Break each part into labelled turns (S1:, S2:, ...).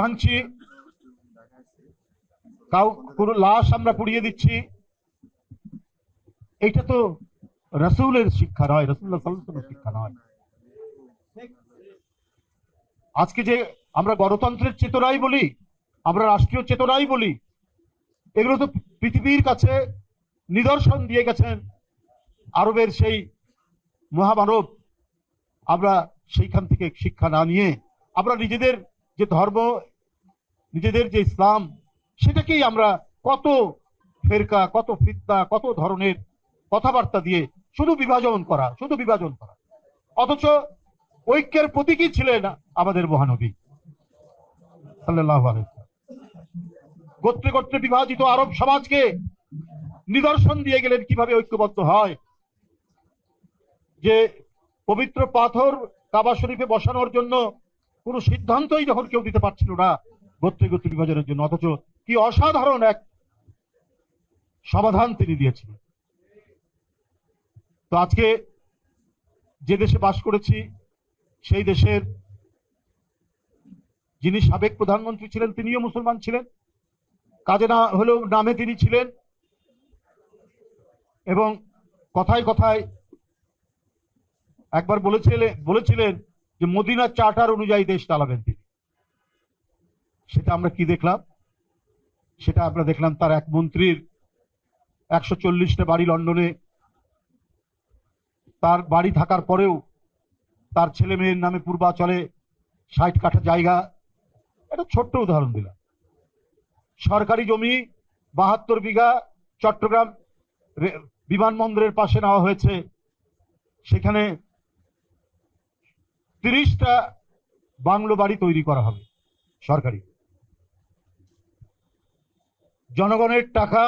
S1: ভাঙছি, পুরো লাশ আমরা পুড়িয়ে দিচ্ছি, এটা তো রসুলের শিক্ষা নয়, রসুল্লাহ সাল্লাল্লাহু আলাইহি ওয়াসাল্লামের শিক্ষা নয়। আজকে যে আমরা গণতন্ত্রের চেতনাই বলি, আমরা রাষ্ট্রীয় চেতনাই বলি, এগুলো তো পৃথিবীর কাছে নিদর্শন দিয়ে গেছেন আরবের সেই মহামানব। আমরা সেইখান থেকে শিক্ষা না নিয়ে আমরা নিজেদের যে ধর্ম, নিজেদের যে ইসলাম, সেটাকেই আমরা কত ফেরকা, কত ফিতনা, কত ধরনের কথাবার্তা দিয়ে শুধু বিভাজন করা, শুধু বিভাজন করা। অথচ ঐক্যের প্রতীকী ছিলেন আমাদের মহানবী সাল্লাল্লাহু আলাইহি ওয়াসাল্লাম। গোত্রে গোত্রে বিভাজিত আরব সমাজকে নিদর্শন দিয়ে গেলেন কিভাবে ঐক্যবদ্ধ হয়। যে পবিত্র পাথর কাবা শরীফে বসানোর জন্য কোন সিদ্ধান্তই যখন কেউ দিতে পারছিল না গোত্রে গোত্রে বিভাজনের জন্য, অথচ কি অসাধারণ এক সমাধান তিনি দিয়েছিলেন। তো আজকে যে দেশে বাস করেছি, সেই দেশের যিনি সাবেক প্রধানমন্ত্রী ছিলেন তিনিও মুসলমান ছিলেন, কাজে না হলেও নামে তিনি ছিলেন, এবং কথায় কথায় একবার বলেছিলেন যে মদিনা চার্টার অনুযায়ী দেশ চালাবেন তিনি। সেটা আমরা কি দেখলাম? সেটা আমরা দেখলাম তার এক মন্ত্রীর 140টা বাড়ি লন্ডনে, তার বাড়ি থাকার পরেও তার ছেলে মেয়ের নামে পূর্বাচলে 60 কাঠা জায়গা। এটা ছোট্ট উদাহরণ দিলাম। সরকারি জমি 72 বিঘা চট্টগ্রাম বিমানবন্দরের পাশে নেওয়া হয়েছে, সেখানে 30টা বাংলো বাড়ি তৈরি করা হবে সরকারি। জনগণের টাকা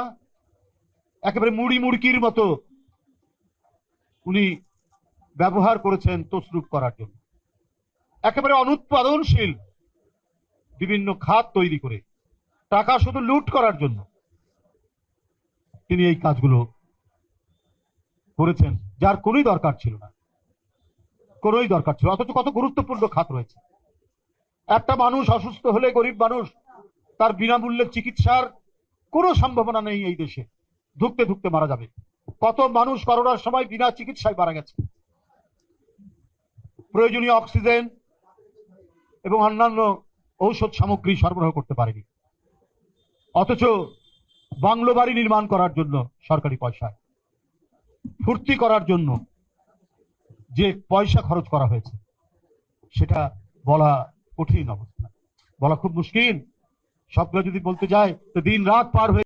S1: একেবারে মুড়ি মুড়কির মতো উনি ব্যবহার করেছেন তছরুপ করার জন্য, একেবারে অনুৎপাদনশীল বিভিন্ন খাত তৈরি করে টাকা শুধু লুট করার জন্য তিনি এই কাজগুলো করেছেন, যার কোনোই দরকার ছিল না, কোনোই দরকার ছিল। অথচ কত গুরুত্বপূর্ণ খাত রয়েছে। একটা মানুষ অসুস্থ হলে, গরিব মানুষ, তার বিনামূল্যে চিকিৎসার কোনো সম্ভাবনা নেই এই দেশে, ধুকতে ধুকতে মারা যাবে। কত মানুষ করোনার সময় বিনা চিকিৎসায় মারা গেছে, প্রয়োজনীয় অক্সিজেন এবং অন্যান্য ঔষধ সামগ্রী সরবরাহ করতে পারেনি। অথচ বাংলো বাড়ি নির্মাণ করার জন্য সরকারি পয়সায়, ফুর্তি করার জন্য যে পয়সা খরচ করা হয়েছে, সেটা বলা কঠিন অবস্থা, বলা খুব মুশকিল। সবগুলো যদি বলতে যায় তো দিন রাত পার হয়ে